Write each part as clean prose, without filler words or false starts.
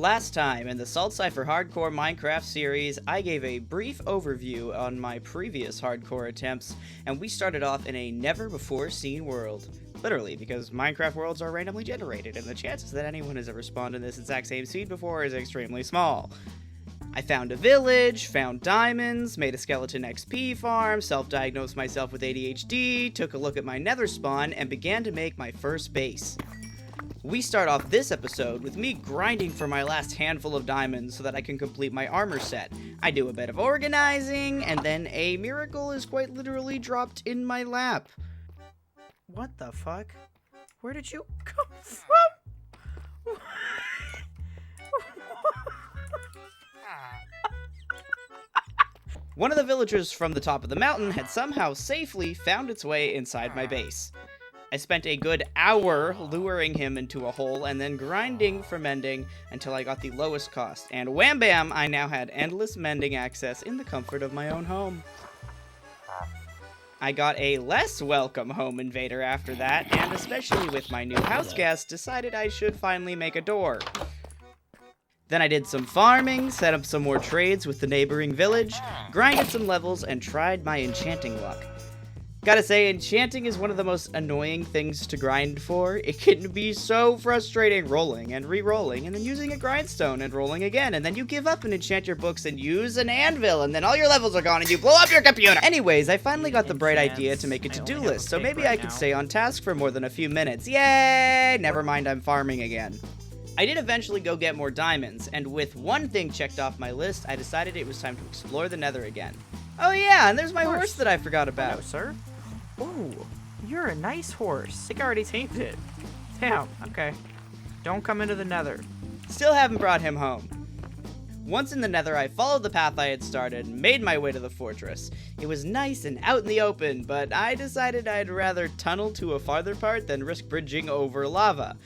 Last time, in the Salt Cypher Hardcore Minecraft series, I gave a brief overview on my previous hardcore attempts, and we started off in a never-before-seen world. Literally, because Minecraft worlds are randomly generated, and the chances that anyone has ever spawned in this exact same seed before is extremely small. I found a village, found diamonds, made a skeleton XP farm, self-diagnosed myself with ADHD, took a look at my nether spawn, and began to make my first base. We start off this episode with me grinding for my last handful of diamonds so that I can complete my armor set. I do a bit of organizing, and then a miracle is quite literally dropped in my lap. What the fuck? Where did you come from? One of the villagers from the top of the mountain had somehow safely found its way inside my base. I spent a good hour luring him into a hole and then grinding for mending until I got the lowest cost. And wham bam, I now had endless mending access in the comfort of my own home. I got a less welcome home invader after that, and especially with my new house guest, decided I should finally make a door. Then I did some farming, set up some more trades with the neighboring village, grinded some levels, and tried my enchanting luck. Gotta say, enchanting is one of the most annoying things to grind for. It can be so frustrating rolling and re-rolling, and then using a grindstone and rolling again, and then you give up and enchant your books and use an anvil, and then all your levels are gone and you blow up your computer! Anyways, I finally got the bright idea to make a to-do list, so maybe I could stay on task for more than a few minutes. Yay! Never mind, I'm farming again. I did eventually go get more diamonds, and with one thing checked off my list, I decided it was time to explore the nether again. Oh yeah, and there's my horse that I forgot about. Hello, sir. Ooh, you're a nice horse. I think I already tamed it. Damn, okay. Don't come into the nether. Still haven't brought him home. Once in the nether, I followed the path I had started and made my way to the fortress. It was nice and out in the open, but I decided I'd rather tunnel to a farther part than risk bridging over lava.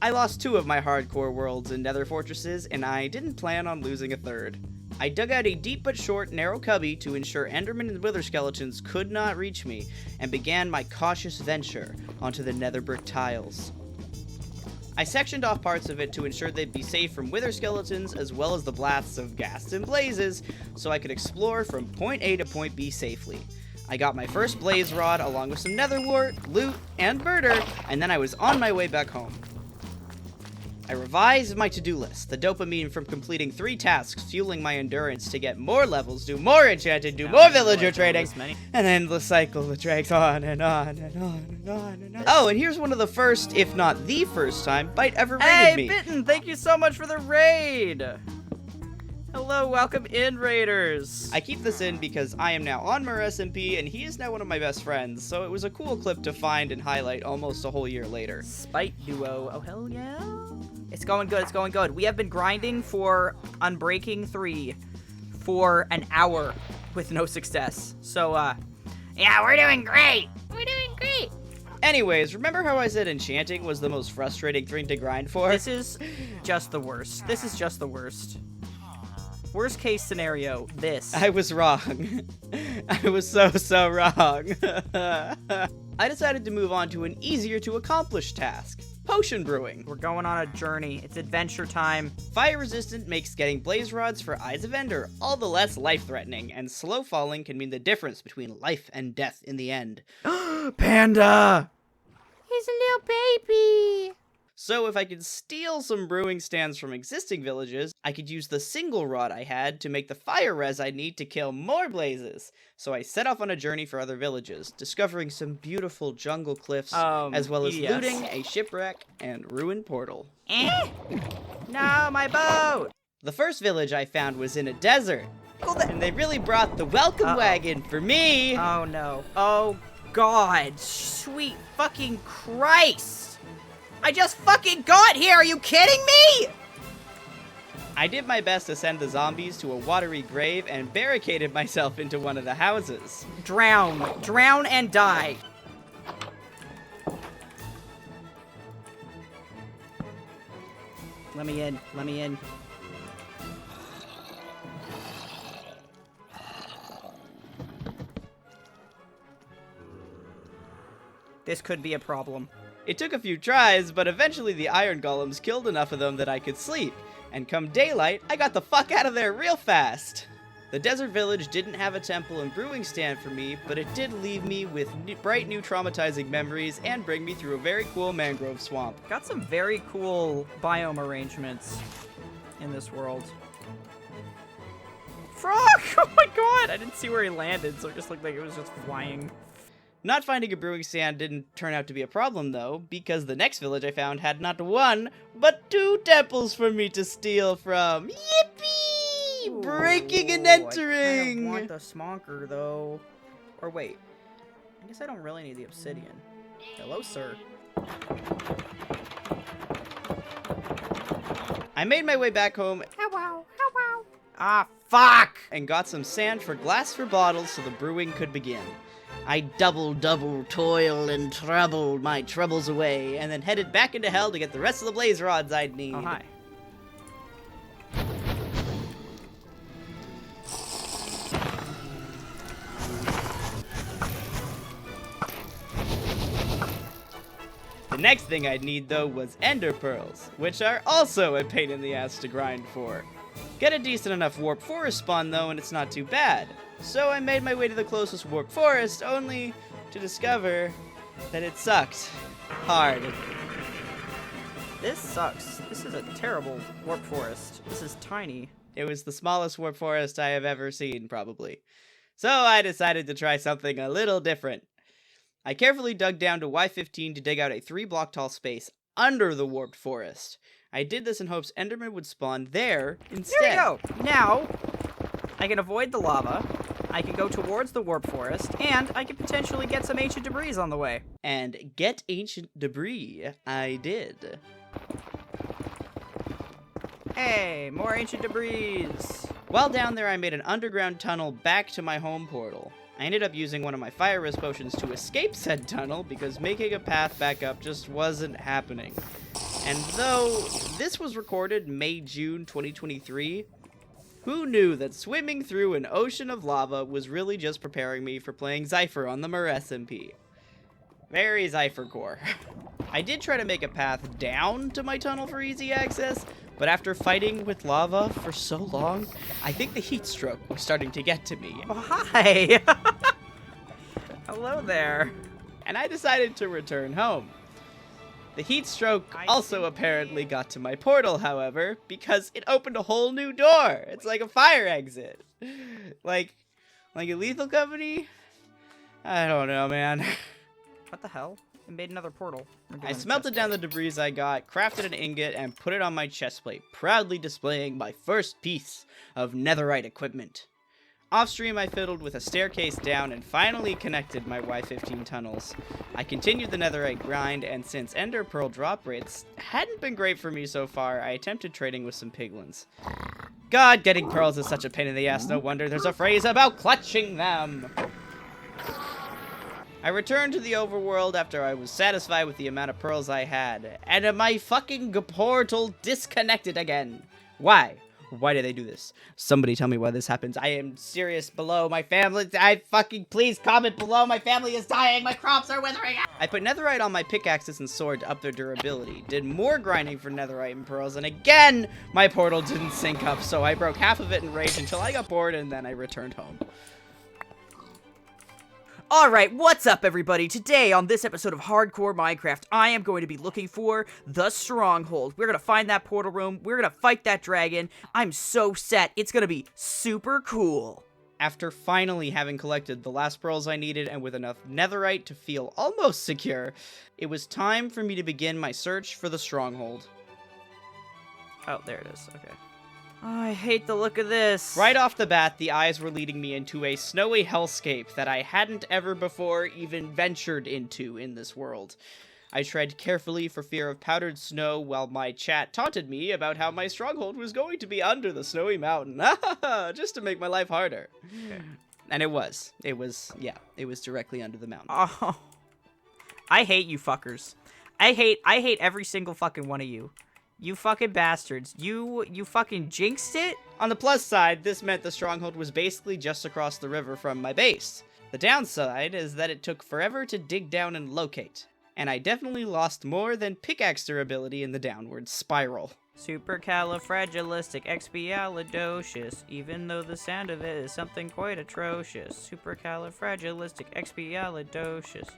I lost 2 of my hardcore worlds in nether fortresses, and I didn't plan on losing a third. I dug out a deep but short, narrow cubby to ensure endermen and wither skeletons could not reach me, and began my cautious venture onto the nether brick tiles. I sectioned off parts of it to ensure they'd be safe from wither skeletons as well as the blasts of ghasts and blazes, so I could explore from point A to point B safely. I got my first blaze rod along with some nether wart, loot, and birder, and then I was on my way back home. I revised my to-do list, the dopamine from completing 3 tasks fueling my endurance to get more levels, do more enchanted, do more villager trading, and then the cycle that drags on and on and on and on and on. Oh, and here's one of the first, if not the first time, Byte ever raided me. Hey, Bitten, thank you so much for the raid! Hello, welcome in, raiders! I keep this in because I am now on Mer SMP, and he is now one of my best friends, so it was a cool clip to find and highlight almost a whole year later. Spite duo, oh hell yeah! It's going good, it's going good. We have been grinding for Unbreaking 3 for an hour with no success. So, yeah, we're doing great! We're doing great! Anyways, remember how I said enchanting was the most frustrating thing to grind for? This is just the worst. This is just the worst. Worst case scenario, this. I was wrong. I was so wrong. I decided to move on to an easier to accomplish task. Potion brewing. We're going on a journey. It's adventure time. Fire resistant makes getting blaze rods for Eyes of Ender all the less life-threatening, and slow falling can mean the difference between life and death in the end. Panda! He's a little baby! So if I could steal some brewing stands from existing villages, I could use the single rod I had to make the fire res I'd need to kill more blazes. So I set off on a journey for other villages, discovering some beautiful jungle cliffs, as well as looting a shipwreck and ruined portal. No, my boat! The first village I found was in a desert, and they really brought the welcome wagon for me! Oh no. Oh god. Sweet fucking Christ! I just fucking got here! Are you kidding me?! I did my best to send the zombies to a watery grave and barricaded myself into one of the houses. Drown. Drown and die. Let me in. Let me in. This could be a problem. It took a few tries, but eventually the iron golems killed enough of them that I could sleep. And come daylight, I got the fuck out of there real fast. The desert village didn't have a temple and brewing stand for me, but it did leave me with bright new traumatizing memories and bring me through a very cool mangrove swamp. Got some very cool biome arrangements in this world. Frog! Oh my god! I didn't see where he landed, so it just looked like it was just flying. Not finding a brewing stand didn't turn out to be a problem, though, because the next village I found had not one, but 2 temples for me to steal from. Yippee! Ooh, Breaking and I kind entering! of want the smonker, though. Or wait. I guess I don't really need the obsidian. Hello, sir. I made my way back home. Hello, hello. Ah, fuck! And got some sand for glass for bottles so the brewing could begin. I double toiled and troubled my troubles away, and then headed back into hell to get the rest of the blaze rods I'd need. Oh, hi. The next thing I'd need, though, was ender pearls, which are also a pain in the ass to grind for. Get a decent enough warp forest spawn, though, and it's not too bad. So I made my way to the closest warp forest, only to discover that it sucked hard. This sucks. This is a terrible warp forest. This is tiny. It was the smallest warp forest I have ever seen, probably. So I decided to try something a little different. I carefully dug down to Y15 to dig out a 3-block tall space under the warped forest. I did this in hopes Enderman would spawn there instead. There we go! Now, I can avoid the lava, I can go towards the warp forest, and I can potentially get some ancient debris on the way. And get ancient debris, I did. Hey, more ancient debris! While down there, I made an underground tunnel back to my home portal. I ended up using one of my fire resist potions to escape said tunnel because making a path back up just wasn't happening. And though this was recorded May-June 2023, who knew that swimming through an ocean of lava was really just preparing me for playing Zypher on the Mer SMP. Very Zypher core. I did try to make a path down to my tunnel for easy access, but after fighting with lava for so long, I think the heat stroke was starting to get to me. Oh, hi! Hello there. And I decided to return home. The heat stroke also apparently got to my portal, however, because it opened a whole new door. It's like a fire exit. Like a Lethal Company? I don't know, man. What the hell? It made another portal. I smelted down the debris I got, crafted an ingot, and put it on my chestplate, proudly displaying my first piece of netherite equipment. Off-stream, I fiddled with a staircase down and finally connected my Y15 tunnels. I continued the netherite grind, and since ender pearl drop rates hadn't been great for me so far, I attempted trading with some piglins. God, getting pearls is such a pain in the ass, no wonder there's a phrase about clutching them! I returned to the overworld after I was satisfied with the amount of pearls I had, and my fucking portal disconnected again. Why? Why did they do this? Somebody tell me why this happens. I am serious. Below, my family. Please comment below. My family is dying. My crops are withering. I put netherite on my pickaxes and sword to up their durability. Did more grinding for netherite and pearls, and again, my portal didn't sync up, so I broke half of it in rage until I got bored, and then I returned home. Alright, what's up everybody? Today on this episode of Hardcore Minecraft, I am going to be looking for the Stronghold. We're going to find that portal room, we're going to fight that dragon. I'm so set, it's going to be super cool. After finally having collected the last pearls I needed and with enough netherite to feel almost secure, it was time for me to begin my search for the Stronghold. Oh, there it is, okay. Oh, I hate the look of this. Right off the bat, the eyes were leading me into a snowy hellscape that I hadn't ever before even ventured into in this world. I tread carefully for fear of powdered snow while my chat taunted me about how my stronghold was going to be under the snowy mountain, just to make my life harder. Okay. And it was directly under the mountain. Oh, I hate you fuckers. I hate every single fucking one of you. You fucking bastards. You fucking jinxed it? On the plus side, this meant the stronghold was basically just across the river from my base. The downside is that it took forever to dig down and locate, and I definitely lost more than pickaxe durability in the downward spiral. Supercalifragilisticexpialidocious, even though the sound of it is something quite atrocious. Supercalifragilisticexpialidocious.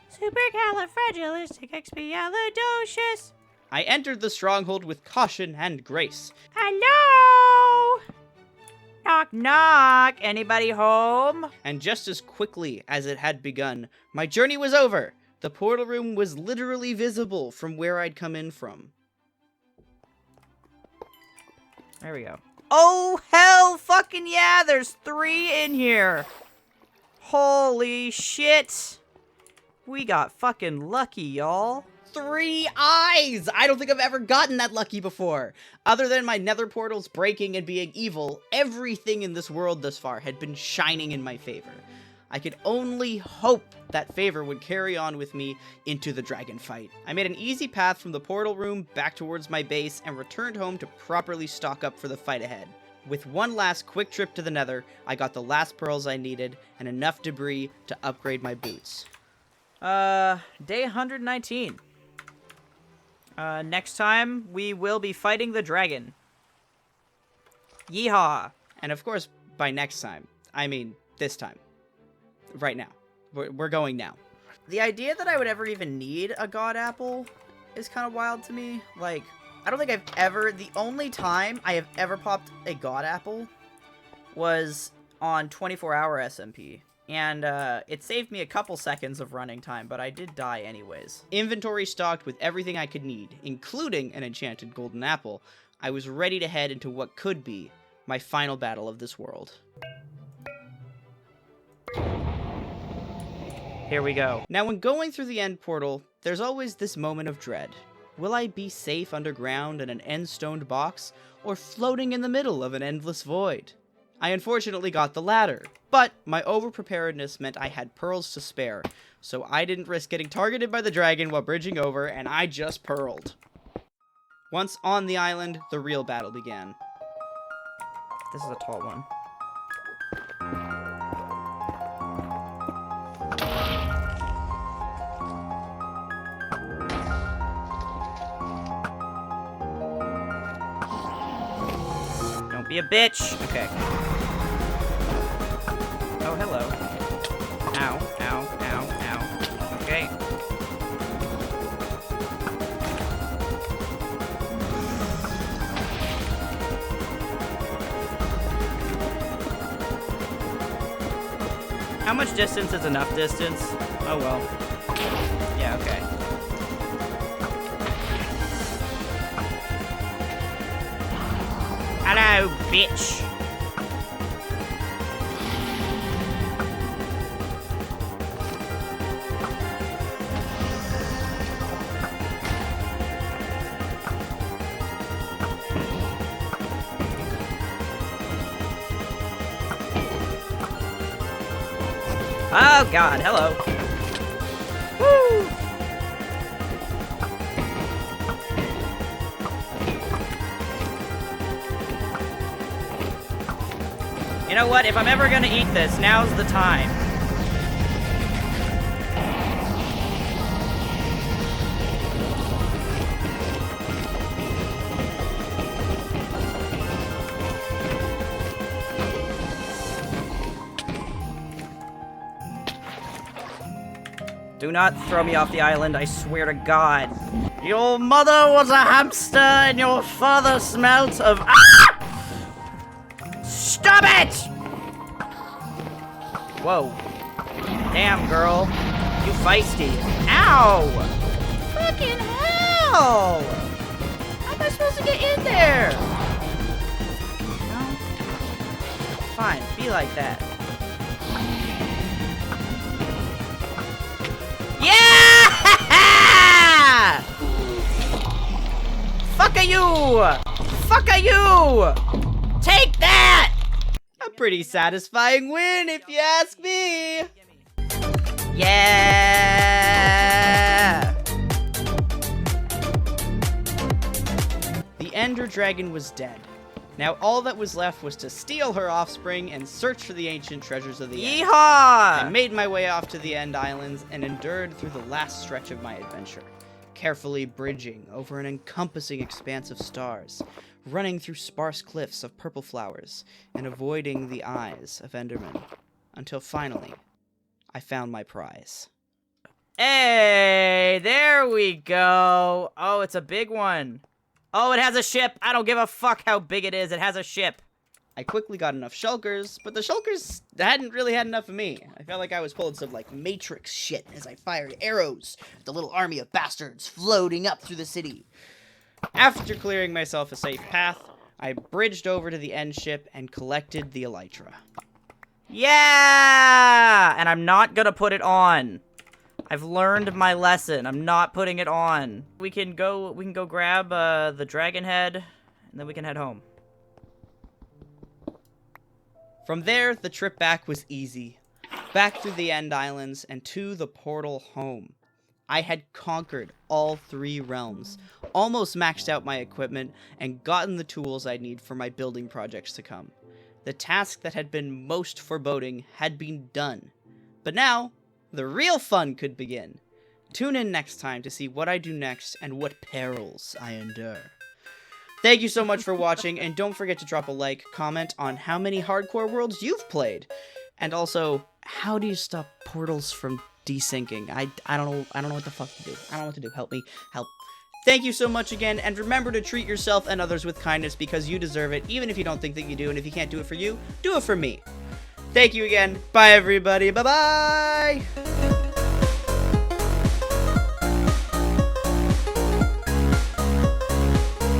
Supercalifragilisticexpialidocious. I entered the stronghold with caution and grace. Hello? Knock, knock. Anybody home? And just as quickly as it had begun, my journey was over. The portal room was literally visible from where I'd come in from. There we go. Oh, hell fucking yeah, there's 3 in here. Holy shit. We got fucking lucky, y'all. 3 eyes! I don't think I've ever gotten that lucky before. Other than my nether portals breaking and being evil, everything in this world thus far had been shining in my favor. I could only hope that favor would carry on with me into the dragon fight. I made an easy path from the portal room back towards my base and returned home to properly stock up for the fight ahead. With one last quick trip to the nether, I got the last pearls I needed and enough debris to upgrade my boots. Day 119. Next time, we will be fighting the dragon. Yeehaw! And of course, by next time, I mean this time. Right now. We're going now. The idea that I would ever even need a god apple is kind of wild to me. Like, I don't think I've ever... The only time I have ever popped a god apple was on 24-hour SMP. And it saved me a couple seconds of running time, but I did die anyways. Inventory stocked with everything I could need, including an enchanted golden apple, I was ready to head into what could be my final battle of this world. Here we go. Now, when going through the end portal, there's always this moment of dread. Will I be safe underground in an end-stoned box, or floating in the middle of an endless void? I unfortunately got the latter, but my over-preparedness meant I had pearls to spare, so I didn't risk getting targeted by the dragon while bridging over, and I just pearled. Once on the island, the real battle began. This is a tall one. Don't be a bitch. Okay. Oh, hello. Ow, ow, ow, ow. Okay. How much distance is enough distance? Oh, well. Yeah, okay. Hello, bitch. Oh god, hello. Woo! You know what? If I'm ever gonna eat this, now's the time. Do not throw me off the island, I swear to God. Your mother was a hamster and your father smelt of... Ah! Stop it! Whoa. Damn, girl. You feisty. Ow! Fucking hell! How am I supposed to get in there? No? Fine, be like that. Yeah! Fuck you! Fuck you! Take that! A pretty satisfying win, if you ask me! Yeah! The Ender Dragon was dead. Now all that was left was to steal her offspring and search for the ancient treasures of the End. Yeehaw! I made my way off to the End Islands and endured through the last stretch of my adventure. carefully bridging over an encompassing expanse of stars, running through sparse cliffs of purple flowers, and avoiding the eyes of Endermen, until finally, I found my prize. Hey, there we go. Oh, it's a big one. Oh, it has a ship. I don't give a fuck how big it is. It has a ship. I quickly got enough shulkers, but the shulkers hadn't really had enough of me. I felt like I was pulling some, like, Matrix shit as I fired arrows at the little army of bastards floating up through the city. After clearing myself a safe path, I bridged over to the end ship and collected the elytra. Yeah! And I'm not gonna put it on. I've learned my lesson. I'm not putting it on. We can go grab the dragon head, and then we can head home. From there, the trip back was easy. Back through the End Islands and to the portal home. I had conquered all 3 realms, almost maxed out my equipment, and gotten the tools I'd need for my building projects to come. The task that had been most foreboding had been done. But now, the real fun could begin. Tune in next time to see what I do next and what perils I endure. Thank you so much for watching, and don't forget to drop a like, comment on how many hardcore worlds you've played, and also, how do you stop portals from desyncing? I don't know what the fuck to do. I don't know what to do. Help me. Help. Thank you so much again, and remember to treat yourself and others with kindness because you deserve it, even if you don't think that you do, and if you can't do it for you, do it for me. Thank you again. Bye, everybody. Bye-bye!